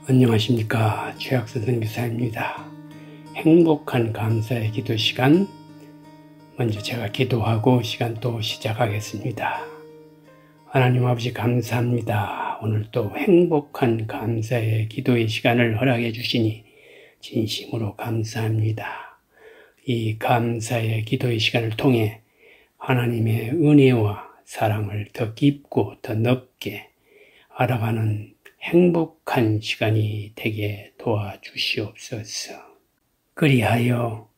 안녕하십니까. 최학선 선교사입니다. 행복한 감사의 기도 시간, 먼저 제가 기도하고 시간 또 시작하겠습니다. 하나님 아버지 감사합니다. 오늘 또 행복한 감사의 기도의 시간을 허락해 주시니 진심으로 감사합니다. 이 감사의 기도의 시간을 통해 하나님의 은혜와 사랑을 더 깊고 더 넓게 알아가는 행복한 시간이 되게 도와주시옵소서. 그리하여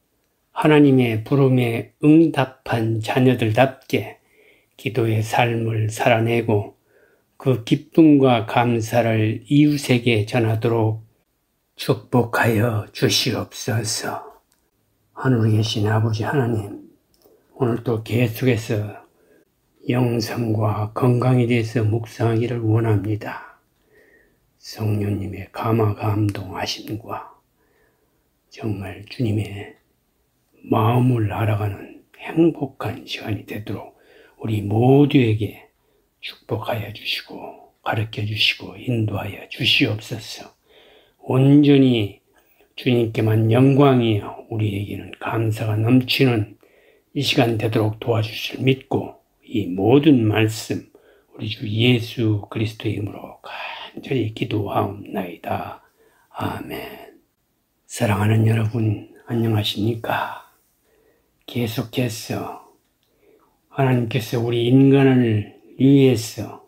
하나님의 부름에 응답한 자녀들답게 기도의 삶을 살아내고 그 기쁨과 감사를 이웃에게 전하도록 축복하여 주시옵소서. 하늘에 계신 아버지 하나님, 오늘도 계속해서 영성과 건강에 대해서 묵상하기를 원합니다. 성령님의 감화감동하심과 정말 주님의 마음을 알아가는 행복한 시간이 되도록 우리 모두에게 축복하여 주시고 가르쳐 주시고 인도하여 주시옵소서. 온전히 주님께만 영광이요 우리에게는 감사가 넘치는 이 시간 되도록 도와주실 믿고 이 모든 말씀 우리 주 예수 그리스도의 이름으로 간절히 기도하옵나이다. 아멘. 사랑하는 여러분 안녕하십니까? 계속해서 하나님께서 우리 인간을 위해서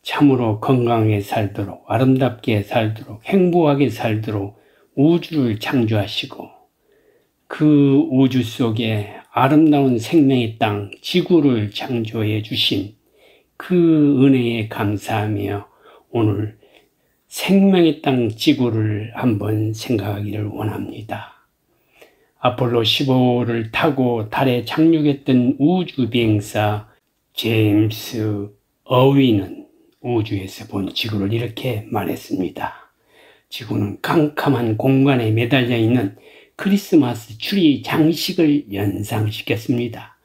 참으로 건강하게 살도록 아름답게 살도록 행복하게 살도록 우주를 창조하시고 그 우주 속에 아름다운 생명의 땅 지구를 창조해 주신 그 은혜에 감사하며 오늘 생명의 땅 지구를 한번 생각하기를 원합니다. 아폴로 15호를 타고 달에 착륙했던 우주비행사 제임스 어윈은 우주에서 본 지구를 이렇게 말했습니다. 지구는 캄캄한 공간에 매달려 있는 크리스마스 트리 장식을 연상시켰습니다.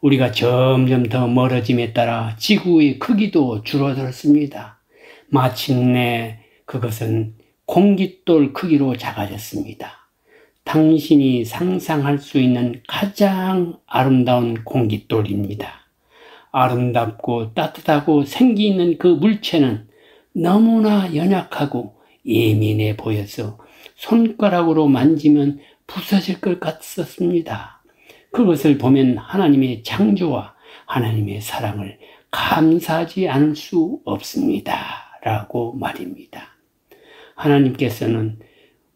우리가 점점 더 멀어짐에 따라 지구의 크기도 줄어들었습니다. 마침내 그것은 공깃돌 크기로 작아졌습니다. 당신이 상상할 수 있는 가장 아름다운 공깃돌입니다. 아름답고 따뜻하고 생기 있는 그 물체는 너무나 연약하고 예민해 보여서 손가락으로 만지면 부서질 것 같았습니다. 그것을 보면 하나님의 창조와 하나님의 사랑을 감사하지 않을 수 없습니다. 라고 말입니다. 하나님께서는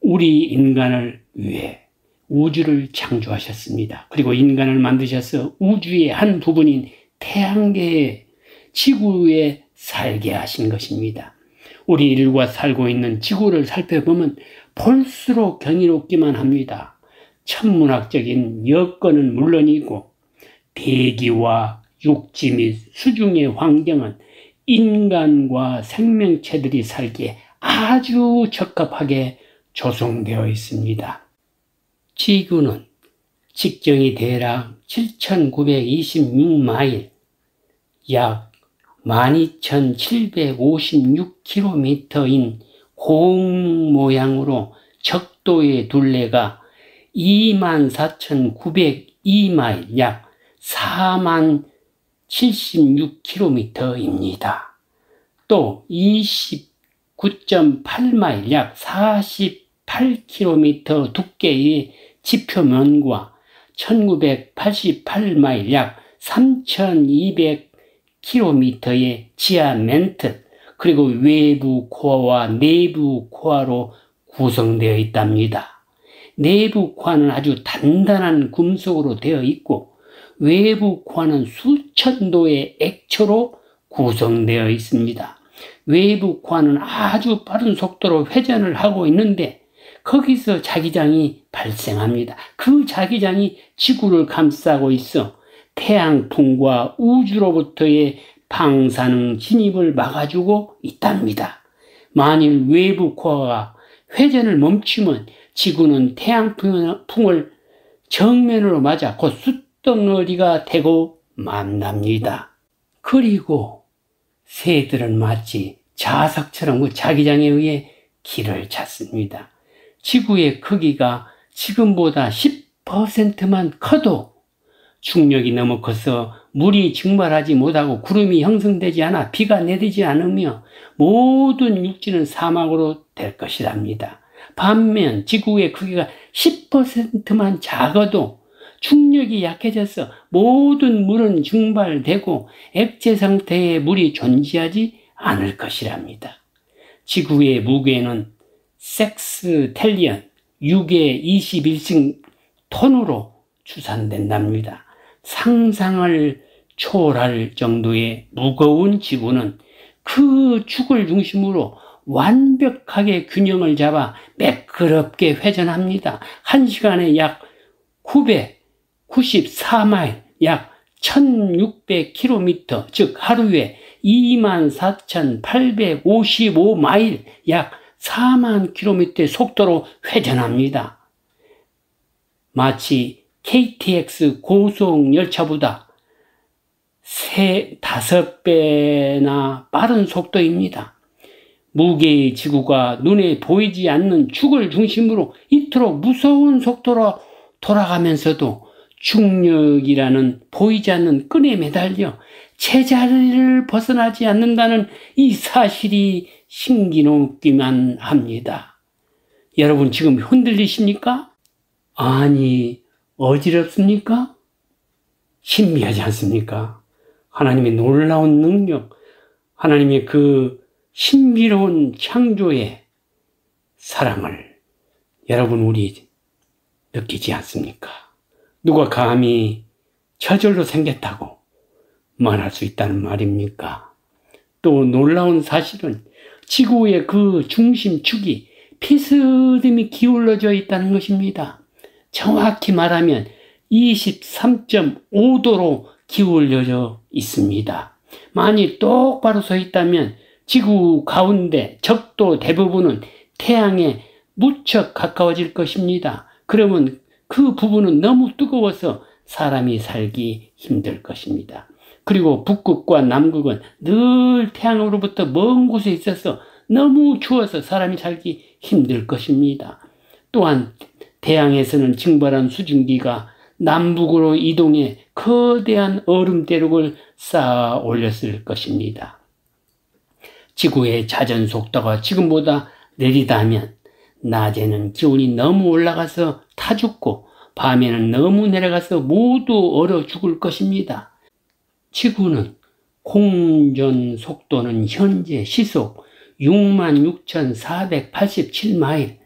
우리 인간을 위해 우주를 창조하셨습니다. 그리고 인간을 만드셔서 우주의 한 부분인 태양계의 지구에 살게 하신 것입니다. 우리 인류가 살고 있는 지구를 살펴보면 볼수록 경이롭기만 합니다. 천문학적인 여건은 물론이고 대기와 육지 및 수중의 환경은 인간과 생명체들이 살기에 아주 적합하게 조성되어 있습니다. 지구는 직경이 대략 7,926마일, 약 12,756km인 공 모양으로 적도의 둘레가 24,902마일, 약 40,076km입니다. 또 29.8마일, 약 48km 두께의 지표면과 1988마일, 약 3,200km의 지하 멘틀, 그리고 외부 코어와 내부 코어로 구성되어 있답니다. 내부 코어는 아주 단단한 금속으로 되어 있고 외부 코어는 수천도의 액초로 구성되어 있습니다. 외부 코어는 아주 빠른 속도로 회전을 하고 있는데 거기서 자기장이 발생합니다. 그 자기장이 지구를 감싸고 있어 태양풍과 우주로부터의 방사능 진입을 막아주고 있답니다. 만일 외부 코어가 회전을 멈추면 지구는 태양풍을 정면으로 맞아 곧 쇳덩어리가 되고 만납니다. 그리고 새들은 마치 자석처럼 그 자기장에 의해 길을 찾습니다. 지구의 크기가 지금보다 10%만 커도 중력이 너무 커서 물이 증발하지 못하고 구름이 형성되지 않아 비가 내리지 않으며 모든 육지는 사막으로 될 것이랍니다. 반면 지구의 크기가 10%만 작아도 중력이 약해져서 모든 물은 증발되고 액체 상태의 물이 존재하지 않을 것이랍니다. 지구의 무게는 섹스텔리언 6의 21승 톤으로 추산된답니다. 상상을 초월할 정도의 무거운 지구는 그 축을 중심으로 완벽하게 균형을 잡아 매끄럽게 회전합니다. 1시간에 약 994마일, 약 1600km, 즉 하루에 24,855마일, 약 4만 킬로미터의 속도로 회전합니다. 마치 KTX 고속 열차보다 5배나 빠른 속도입니다. 무게의 지구가 눈에 보이지 않는 축을 중심으로 이토록 무서운 속도로 돌아가면서도 중력이라는 보이지 않는 끈에 매달려 제자리를 벗어나지 않는다는 이 사실이 신기롭기만 합니다. 여러분 지금 흔들리십니까? 아니, 어지럽습니까? 신비하지 않습니까? 하나님의 놀라운 능력, 하나님의 그 신비로운 창조의 사랑을 여러분 우리 느끼지 않습니까? 누가 감히 저절로 생겼다고 말할 수 있다는 말입니까? 또 놀라운 사실은 지구의 그 중심축이 비스듬히 기울어져 있다는 것입니다. 정확히 말하면 23.5도로 기울어져 있습니다. 만일 똑바로 서 있다면 지구 가운데 적도 대부분은 태양에 무척 가까워질 것입니다. 그러면 그 부분은 너무 뜨거워서 사람이 살기 힘들 것입니다. 그리고 북극과 남극은 늘 태양으로부터 먼 곳에 있어서 너무 추워서 사람이 살기 힘들 것입니다. 또한 태양에서는 증발한 수증기가 남북으로 이동해 거대한 얼음 대륙을 쌓아 올렸을 것입니다. 지구의 자전 속도가 지금보다 느리다면 낮에는 기온이 너무 올라가서 타 죽고 밤에는 너무 내려가서 모두 얼어 죽을 것입니다. 지구는 공전 속도는 현재 시속 66,487마일,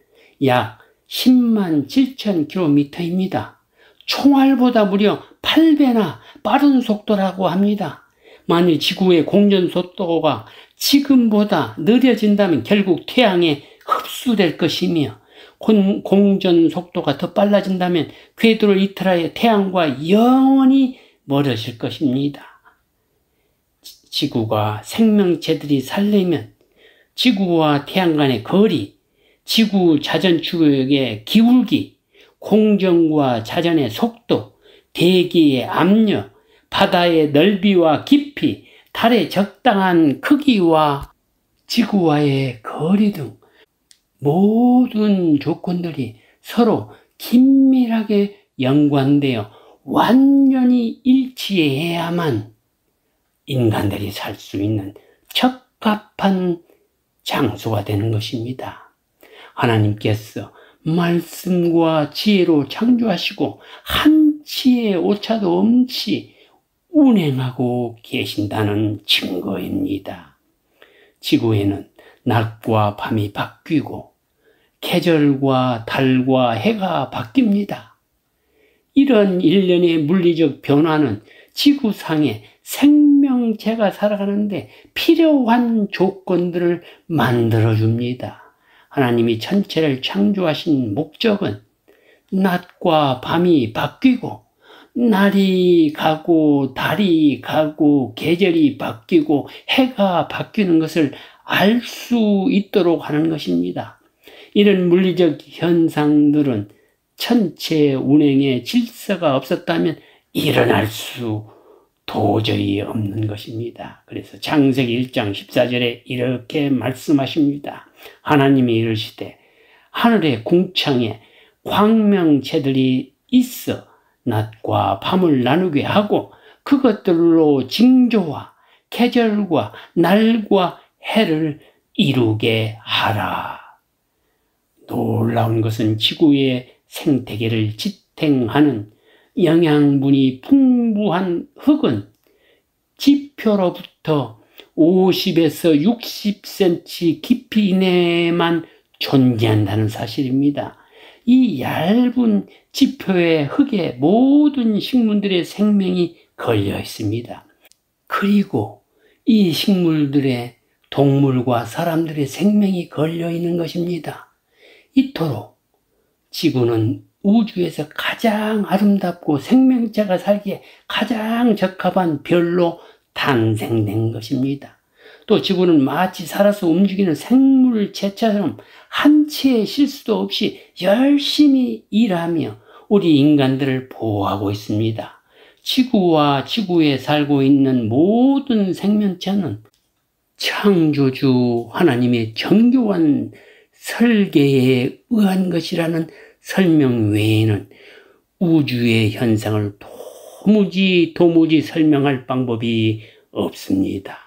약 10만 7천 km입니다. 총알보다 무려 8배나 빠른 속도라고 합니다. 만일 지구의 공전 속도가 지금보다 느려진다면 결국 태양에 흡수될 것이며 공전 속도가 더 빨라진다면 궤도를 이탈하여 태양과 영원히 멀어질 것입니다. 지구가 생명체들이 살려면 지구와 태양 간의 거리, 지구 자전축의 기울기, 공전과 자전의 속도, 대기의 압력, 바다의 넓이와 깊이, 달의 적당한 크기와 지구와의 거리 등 모든 조건들이 서로 긴밀하게 연관되어 완전히 일치해야만 인간들이 살 수 있는 적합한 장소가 되는 것입니다. 하나님께서 말씀과 지혜로 창조하시고 한치의 오차도 없이 운행하고 계신다는 증거입니다. 지구에는 낮과 밤이 바뀌고 계절과 달과 해가 바뀝니다. 이런 일련의 물리적 변화는 지구상에 생명체가 살아가는데 필요한 조건들을 만들어줍니다. 하나님이 천체를 창조하신 목적은 낮과 밤이 바뀌고 날이 가고 달이 가고 계절이 바뀌고 해가 바뀌는 것을 알 수 있도록 하는 것입니다. 이런 물리적 현상들은 천체 운행에 질서가 없었다면 일어날 수 도저히 없는 것입니다. 그래서 창세기 1장 14절에 이렇게 말씀하십니다. 하나님이 이르시되 하늘의 궁창에 광명체들이 있어 낮과 밤을 나누게 하고 그것들로 징조와 계절과 날과 해를 이루게 하라. 놀라운 것은 지구의 생태계를 지탱하는 영양분이 풍부한 흙은 지표로부터 50에서 60cm 깊이 이내에만 존재한다는 사실입니다. 이 얇은 지표의 흙에 모든 식물들의 생명이 걸려 있습니다. 그리고 이 식물들의 동물과 사람들의 생명이 걸려 있는 것입니다. 이토록 지구는 우주에서 가장 아름답고 생명체가 살기에 가장 적합한 별로 탄생된 것입니다. 또 지구는 마치 살아서 움직이는 생물체처럼 한 치의 실수도 없이 열심히 일하며 우리 인간들을 보호하고 있습니다. 지구와 지구에 살고 있는 모든 생명체는 창조주 하나님의 정교한 설계에 의한 것이라는 설명 외에는 우주의 현상을 도무지 설명할 방법이 없습니다.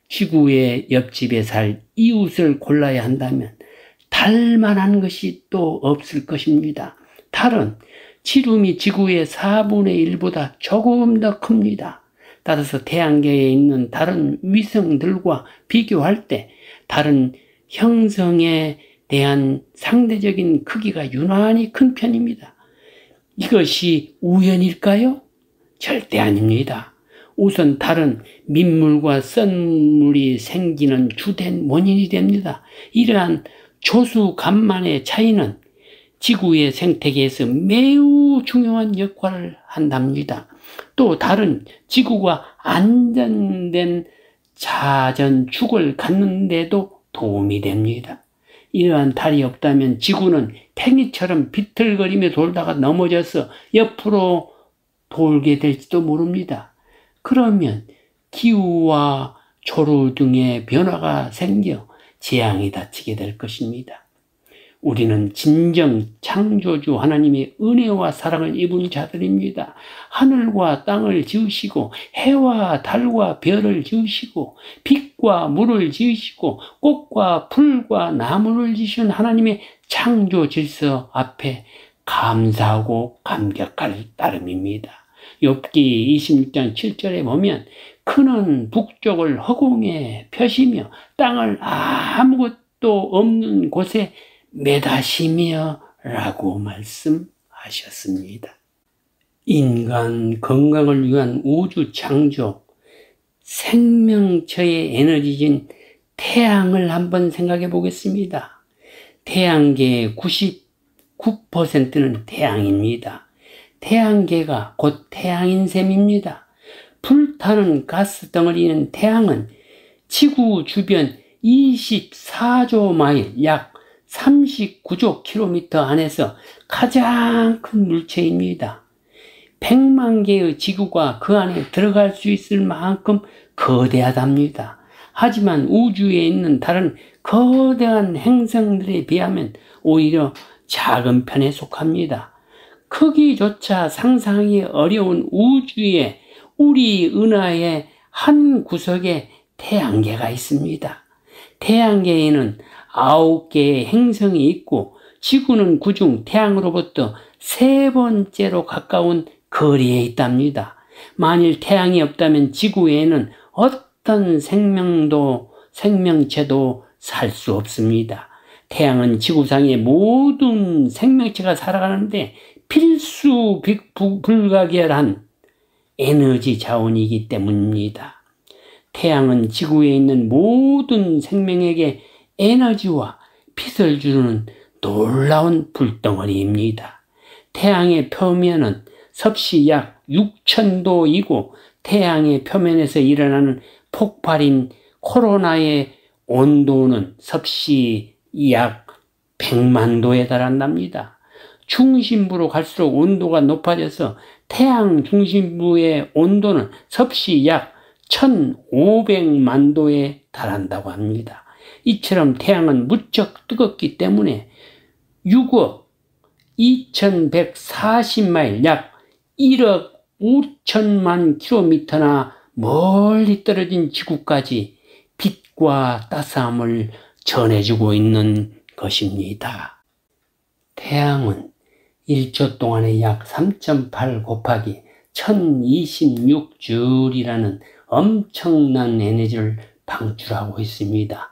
지구의 옆집에 살 이웃을 골라야 한다면 달만한 것이 또 없을 것입니다. 달은 지름이 지구의 4분의 1보다 조금 더 큽니다. 따라서 태양계에 있는 다른 위성들과 비교할 때 다른 형성에 대한 상대적인 크기가 유난히 큰 편입니다. 이것이 우연일까요? 절대 아닙니다. 우선 달은 민물과 썬물이 생기는 주된 원인이 됩니다. 이러한 조수간만의 차이는 지구의 생태계에서 매우 중요한 역할을 한답니다. 또 달은 지구가 안전된 자전축을 갖는 데도 도움이 됩니다. 이러한 달이 없다면 지구는 팽이처럼 비틀거리며 돌다가 넘어져서 옆으로 돌게 될지도 모릅니다. 그러면 기후와 조류 등의 변화가 생겨 재앙이 닥치게 될 것입니다. 우리는 진정 창조주 하나님의 은혜와 사랑을 입은 자들입니다. 하늘과 땅을 지으시고 해와 달과 별을 지으시고 빛과 물을 지으시고 꽃과 풀과 나무를 지으신 하나님의 창조 질서 앞에 감사하고 감격할 따름입니다. 욥기 26장 7절에 보면 그는 북쪽을 허공에 펴시며 땅을 아무것도 없는 곳에 매다시며 라고 말씀하셨습니다. 인간 건강을 위한 우주 창조, 생명체의 에너지인 태양을 한번 생각해 보겠습니다. 태양계의 99%는 태양입니다. 태양계가 곧 태양인 셈입니다. 불타는 가스 덩어리인 태양은 지구 주변 24조 마일, 약 39조 킬로미터 안에서 가장 큰 물체입니다. 100만 개의 지구가 그 안에 들어갈 수 있을 만큼 거대하답니다. 하지만 우주에 있는 다른 거대한 행성들에 비하면 오히려 작은 편에 속합니다. 크기조차 상상하기 어려운 우주에 우리 은하의 한 구석에 태양계가 있습니다. 태양계에는 9개의 행성이 있고 지구는 그중 태양으로부터 3번째로 가까운 거리에 있답니다. 만일 태양이 없다면 지구에는 어떤 생명체도 살 수 없습니다. 태양은 지구상의 모든 생명체가 살아가는데 필수 불가결한 에너지 자원이기 때문입니다. 태양은 지구에 있는 모든 생명에게 에너지와 빛을 주는 놀라운 불덩어리입니다. 태양의 표면은 섭씨 약 6000도이고 태양의 표면에서 일어나는 폭발인 코로나의 온도는 섭씨 약 100만 도에 달한답니다. 중심부로 갈수록 온도가 높아져서 태양 중심부의 온도는 섭씨 약 1500만 도에 달한다고 합니다. 이처럼 태양은 무척 뜨겁기 때문에 6억 2140마일 약 1억 5천만 킬로미터나 멀리 떨어진 지구까지 빛과 따스함을 전해주고 있는 것입니다. 태양은 1초 동안에 약 3.8 곱하기 1026줄이라는 엄청난 에너지를 방출하고 있습니다.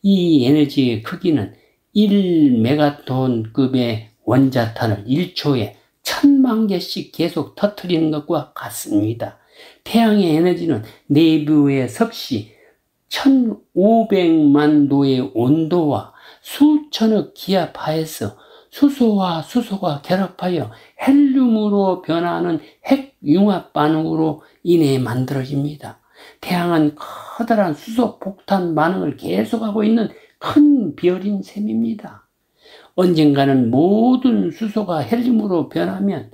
이 에너지의 크기는 1메가톤급의 원자탄을 1초에 1000만 개씩 계속 터뜨리는 것과 같습니다. 태양의 에너지는 내부의 섭씨 1500만 도의 온도와 수천억 기압 하에서 수소와 수소가 결합하여 헬륨으로 변화하는 핵융합 반응으로 인해 만들어집니다. 태양은 커다란 수소 폭탄 반응을 계속하고 있는 큰 별인 셈입니다. 언젠가는 모든 수소가 헬륨으로 변하면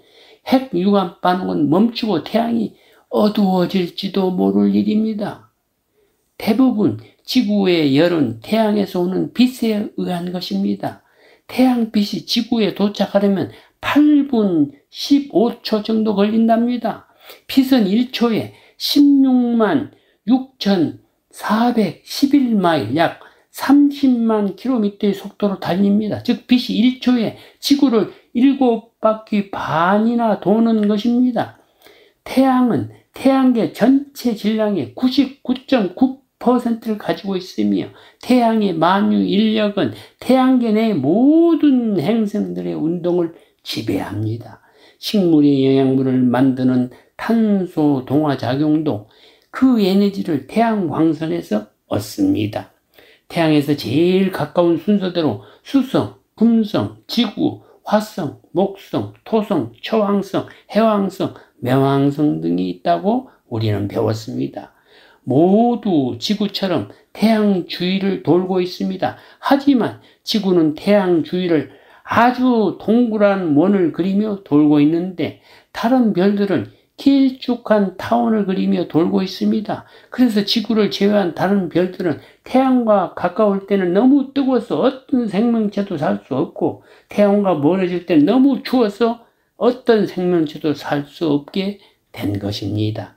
핵융합 반응은 멈추고 태양이 어두워질지도 모를 일입니다. 대부분 지구의 열은 태양에서 오는 빛에 의한 것입니다. 태양빛이 지구에 도착하려면 8분 15초 정도 걸린답니다. 빛은 1초에 16만 6,411마일 약 30만 킬로미터의 속도로 달립니다. 즉 빛이 1초에 지구를 7바퀴 반이나 도는 것입니다. 태양은 태양계 전체 질량의 99.9%를 가지고 있으며 태양의 만유 인력은 태양계 내 모든 행성들의 운동을 지배합니다. 식물의 영양분을 만드는 탄소 동화 작용도 그 에너지를 태양 광선에서 얻습니다. 태양에서 제일 가까운 순서대로 수성, 금성, 지구, 화성, 목성, 토성, 초항성, 해왕성,冥왕성 등이 있다고 우리는 배웠습니다. 모두 지구처럼 태양 주위를 돌고 있습니다. 하지만 지구는 태양 주위를 아주 동그란 원을 그리며 돌고 있는데 다른 별들은 길쭉한 타원을 그리며 돌고 있습니다. 그래서 지구를 제외한 다른 별들은 태양과 가까울 때는 너무 뜨거워서 어떤 생명체도 살 수 없고 태양과 멀어질 때는 너무 추워서 어떤 생명체도 살 수 없게 된 것입니다.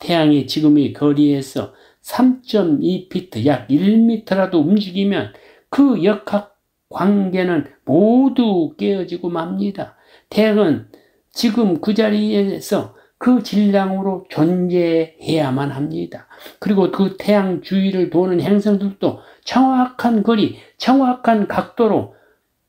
태양이 지금의 거리에서 3.2피트 약 1m라도 움직이면 그 역학 관계는 모두 깨어지고 맙니다. 태양은 지금 그 자리에서 그 질량으로 존재해야만 합니다. 그리고 그 태양 주위를 도는 행성들도 정확한 거리, 정확한 각도로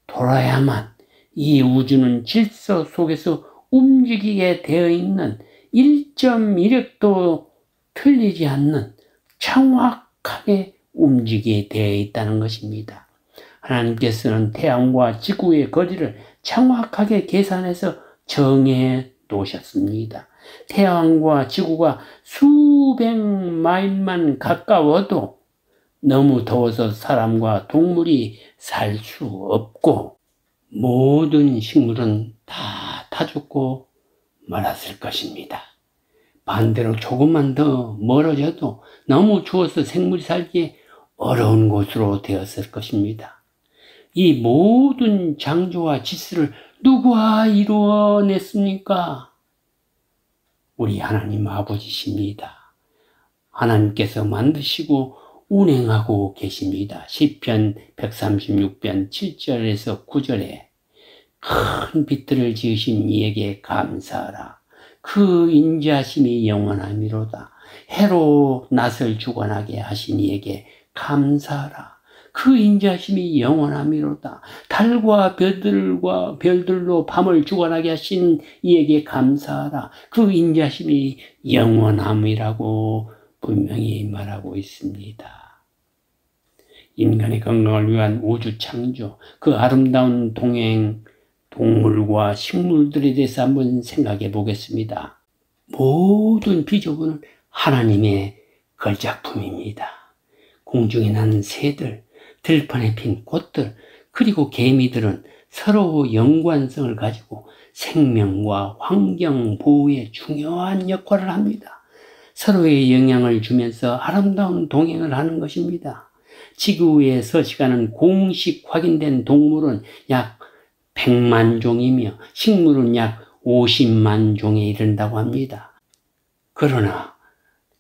돌아야만 이 우주는 질서 속에서 움직이게 되어 있는 1.1획도 틀리지 않는 정확하게 움직이게 되어 있다는 것입니다. 하나님께서는 태양과 지구의 거리를 정확하게 계산해서 정해 놓으셨습니다. 태양과 지구가 수백 마일만 가까워도 너무 더워서 사람과 동물이 살 수 없고 모든 식물은 다 죽고 말았을 것입니다. 반대로 조금만 더 멀어져도 너무 추워서 생물이 살기 어려운 곳으로 되었을 것입니다. 이 모든 창조와 질서를 누가 이루어냈습니까? 우리 하나님 아버지십니다. 하나님께서 만드시고 운행하고 계십니다. 시편 136편 7절에서 9절에 큰 빛들을 지으신 이에게 감사하라. 그 인자하심이 영원함이로다. 해로 낯을 주관하게 하신 이에게 감사하라. 그 인자하심이 영원함이로다. 달과 별들로 밤을 주관하게 하신 이에게 감사하라. 그 인자하심이 영원함이라고 분명히 말하고 있습니다. 인간의 건강을 위한 우주 창조, 그 아름다운 동행, 동물과 식물들에 대해서 한번 생각해 보겠습니다. 모든 비조군은 하나님의 걸작품입니다. 공중에 나는 새들, 들판에 핀 꽃들, 그리고 개미들은 서로 연관성을 가지고 생명과 환경 보호에 중요한 역할을 합니다. 서로의 영향을 주면서 아름다운 동행을 하는 것입니다. 지구에 서식하는 공식 확인된 동물은 약 100만 종이며 식물은 약 50만 종에 이른다고 합니다. 그러나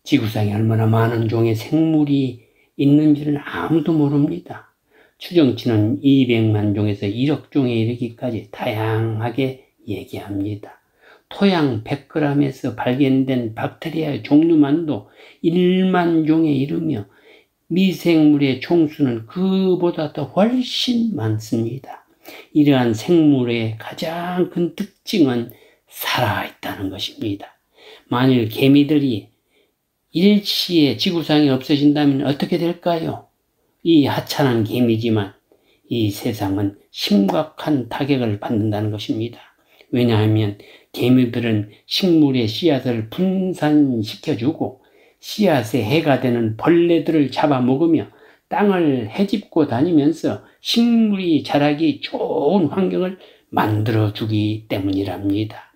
지구상에 얼마나 많은 종의 생물이 있는지는 아무도 모릅니다. 추정치는 200만 종에서 1억 종에 이르기까지 다양하게 얘기합니다. 토양 100g에서 발견된 박테리아의 종류만도 1만 종에 이르며 미생물의 총수는 그보다 더 훨씬 많습니다. 이러한 생물의 가장 큰 특징은 살아있다는 것입니다. 만일 개미들이 일시에 지구상에 없어진다면 어떻게 될까요? 이 하찮은 개미지만 이 세상은 심각한 타격을 받는다는 것입니다. 왜냐하면 개미들은 식물의 씨앗을 분산시켜주고 씨앗에 해가 되는 벌레들을 잡아먹으며 땅을 헤집고 다니면서 식물이 자라기 좋은 환경을 만들어주기 때문이랍니다.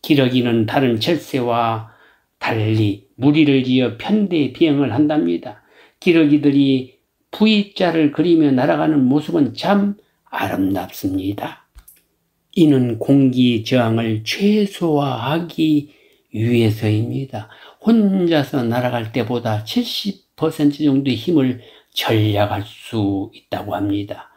기러기는 다른 철새와 달리 무리를 지어 편대 비행을 한답니다. 기러기들이 V자를 그리며 날아가는 모습은 참 아름답습니다. 이는 공기 저항을 최소화하기 위해서입니다. 혼자서 날아갈 때보다 70% 정도의 힘을 절약할 수 있다고 합니다.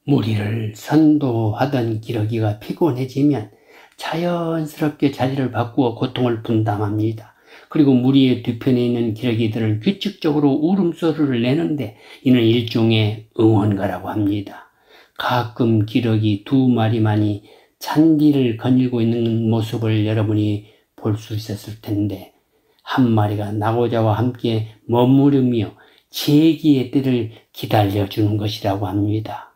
무리를 선도하던 기러기가 피곤해지면 자연스럽게 자리를 바꾸어 고통을 분담합니다. 그리고 무리의 뒤편에 있는 기러기들은 규칙적으로 울음소리를 내는데 이는 일종의 응원가라고 합니다. 가끔 기러기 2마리만이 잔디를 거닐고 있는 모습을 여러분이 볼 수 있었을 텐데 한 마리가 낙오자와 함께 머무르며 제기의 때를 기다려주는 것이라고 합니다.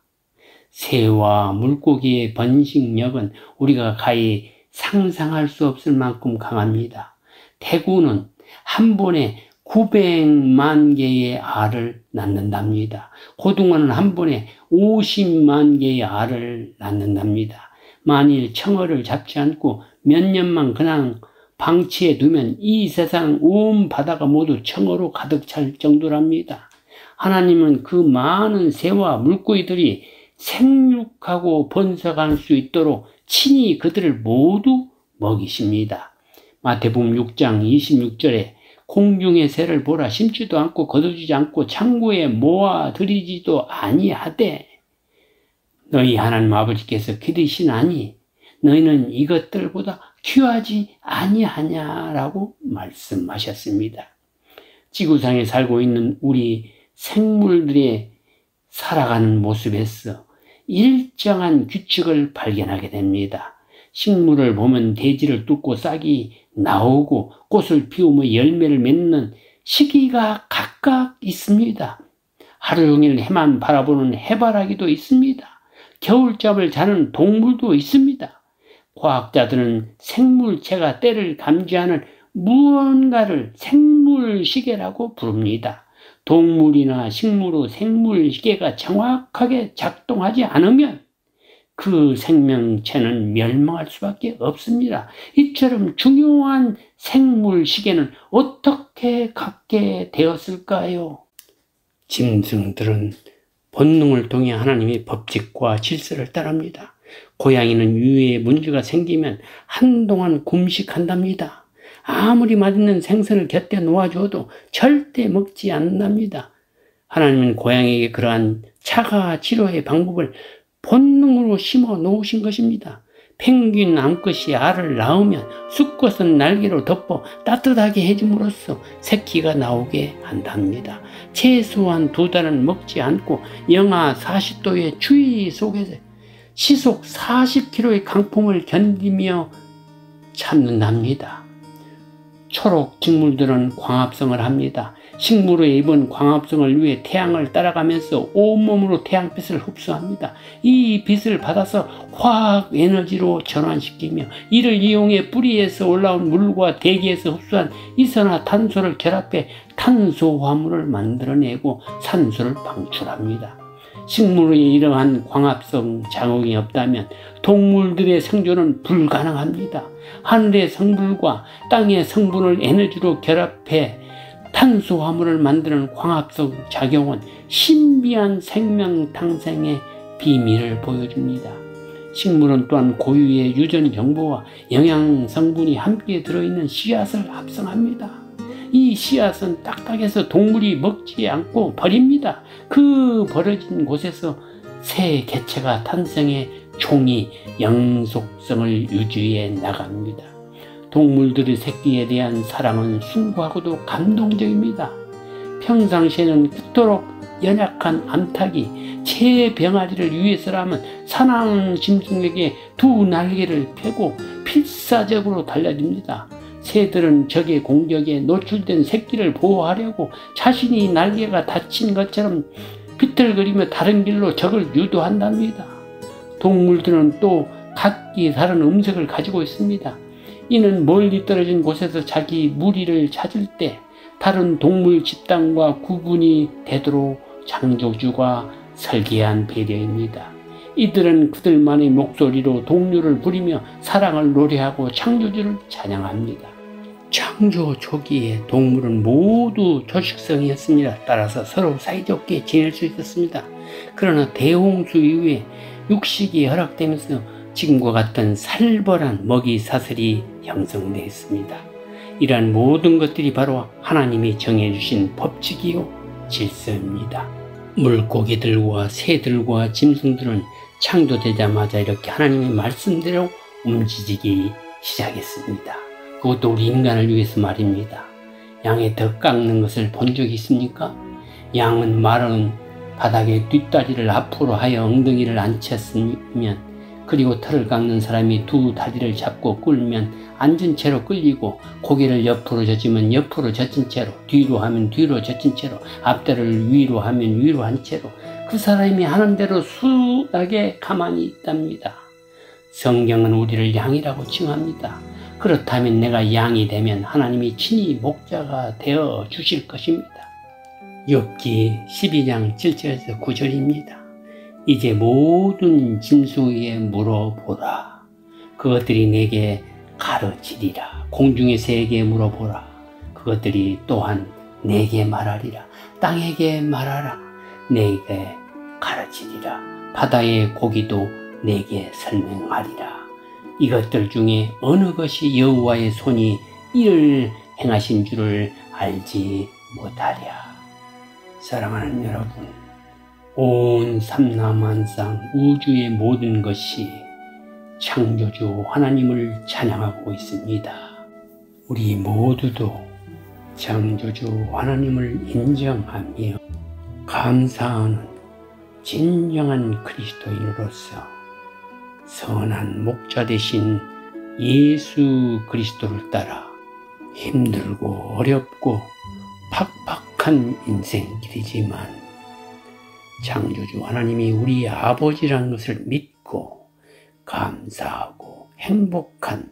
새와 물고기의 번식력은 우리가 가히 상상할 수 없을 만큼 강합니다. 대구는 한 번에 900만 개의 알을 낳는답니다. 고등어는 한 번에 50만 개의 알을 낳는답니다. 만일 청어를 잡지 않고 몇 년만 그냥 방치해 두면 이 세상 온 바다가 모두 청어로 가득 찰 정도랍니다. 하나님은 그 많은 새와 물고기들이 생육하고 번성할 수 있도록 친히 그들을 모두 먹이십니다. 마태복음 6장 26절에 공중의 새를 보라, 심지도 않고 거두지 않고 창고에 모아 들이지도 아니하되 너희 하나님 아버지께서 기르시나니 너희는 이것들보다 귀하지 아니하냐라고 말씀하셨습니다. 지구상에 살고 있는 우리 생물들의 살아가는 모습에서 일정한 규칙을 발견하게 됩니다. 식물을 보면 대지를 뚫고 싹이 나오고 꽃을 피우며 열매를 맺는 시기가 각각 있습니다. 하루 종일 해만 바라보는 해바라기도 있습니다. 겨울잠을 자는 동물도 있습니다. 과학자들은 생물체가 때를 감지하는 무언가를 생물시계라고 부릅니다. 동물이나 식물의 생물시계가 정확하게 작동하지 않으면 그 생명체는 멸망할 수밖에 없습니다. 이처럼 중요한 생물시계는 어떻게 갖게 되었을까요? 짐승들은 본능을 통해 하나님의 법칙과 질서를 따릅니다. 고양이는 유해에 문제가 생기면 한동안 금식한답니다. 아무리 맛있는 생선을 곁에 놓아줘도 절대 먹지 않는답니다. 하나님은 고양이에게 그러한 차가 치료의 방법을 본능으로 심어 놓으신 것입니다. 펭귄 암컷이 알을 낳으면 수컷은 날개로 덮어 따뜻하게 해줌으로써 새끼가 나오게 한답니다. 최소한 2달은 먹지 않고 영하 40도의 추위 속에서 시속 40km의 강풍을 견디며 참는답니다. 초록 식물들은 광합성을 합니다. 식물의 잎은 광합성을 위해 태양을 따라가면서 온몸으로 태양빛을 흡수합니다. 이 빛을 받아서 화학 에너지로 전환시키며 이를 이용해 뿌리에서 올라온 물과 대기에서 흡수한 이산화탄소를 결합해 탄소화물을 만들어내고 산소를 방출합니다. 식물에 이러한 광합성 작용이 없다면 동물들의 생존은 불가능합니다. 하늘의 성분과 땅의 성분을 에너지로 결합해 탄수화물을 만드는 광합성 작용은 신비한 생명 탄생의 비밀을 보여줍니다. 식물은 또한 고유의 유전 정보와 영양 성분이 함께 들어있는 씨앗을 합성합니다. 이 씨앗은 딱딱해서 동물이 먹지 않고 버립니다. 그 버려진 곳에서 새 개체가 탄생해 종이 영속성을 유지해 나갑니다. 동물들의 새끼에 대한 사랑은 숭고하고도 감동적입니다. 평상시에는 그토록 연약한 암탉이 제 병아리를 위해서라면 사나운 짐승에게 두 날개를 펴고 필사적으로 달려듭니다. 새들은 적의 공격에 노출된 새끼를 보호하려고 자신이 날개가 다친 것처럼 비틀거리며 다른 길로 적을 유도한답니다. 동물들은 또 각기 다른 음색을 가지고 있습니다. 이는 멀리 떨어진 곳에서 자기 무리를 찾을 때 다른 동물 집단과 구분이 되도록 창조주가 설계한 배려입니다. 이들은 그들만의 목소리로 동료를 부리며 사랑을 노래하고 창조주를 찬양합니다. 창조 초기에 동물은 모두 조식성이었습니다. 따라서 서로 사이좋게 지낼 수 있었습니다. 그러나 대홍수 이후에 육식이 허락되면서 지금과 같은 살벌한 먹이 사슬이 형성되었습니다. 이러한 모든 것들이 바로 하나님이 정해주신 법칙이요 질서입니다. 물고기들과 새들과 짐승들은 창조되자마자 이렇게 하나님의 말씀대로 움직이기 시작했습니다. 그것도 우리 인간을 위해서 말입니다. 양의 덕 깎는 것을 본 적이 있습니까? 양은 마른 바닥에 뒷다리를 앞으로 하여 엉덩이를 앉혔으면, 그리고 털을 깎는 사람이 두 다리를 잡고 끌면 앉은 채로 끌리고, 고개를 옆으로 젖으면 옆으로 젖은 채로, 뒤로 하면 뒤로 젖은 채로, 앞다리를 위로 하면 위로 한 채로 그 사람이 하는 대로 순하게 가만히 있답니다. 성경은 우리를 양이라고 칭합니다. 그렇다면 내가 양이 되면 하나님이 친히 목자가 되어 주실 것입니다. 욥기 12장 7절에서 9절입니다. 이제 모든 짐승에게 물어보라. 그것들이 내게 가르치리라. 공중의 새에게 물어보라. 그것들이 또한 내게 말하리라. 땅에게 말하라. 내게 가르치리라. 바다의 고기도 내게 설명하리라. 이것들 중에 어느 것이 여호와의 손이 이를 행하신 줄을 알지 못하랴. 사랑하는 여러분, 온 삼라만상 우주의 모든 것이 창조주 하나님을 찬양하고 있습니다. 우리 모두도 창조주 하나님을 인정하며 감사하는 진정한 그리스도인으로서 선한 목자 되신 예수 그리스도를 따라 힘들고 어렵고 팍팍한 인생길이지만 창조주 하나님이 우리 아버지라는 것을 믿고 감사하고 행복한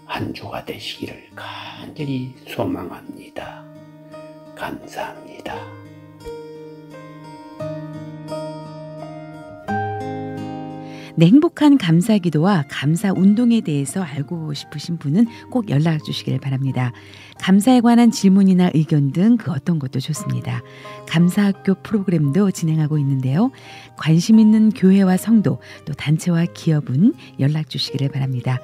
한 주가 되시기를 간절히 소망합니다. 감사합니다. 네, 행복한 감사기도와 감사운동에 대해서 알고 싶으신 분은 꼭 연락 주시길 바랍니다. 감사에 관한 질문이나 의견 등 그 어떤 것도 좋습니다. 감사학교 프로그램도 진행하고 있는데요. 관심 있는 교회와 성도 또 단체와 기업은 연락 주시기를 바랍니다.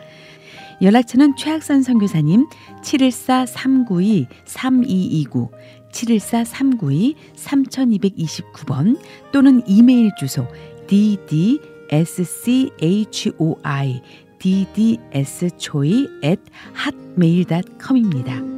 연락처는 최학선 선교사님 714-392-3229 714-392-3229번 또는 이메일 주소 ddschoi@hotmail.com입니다.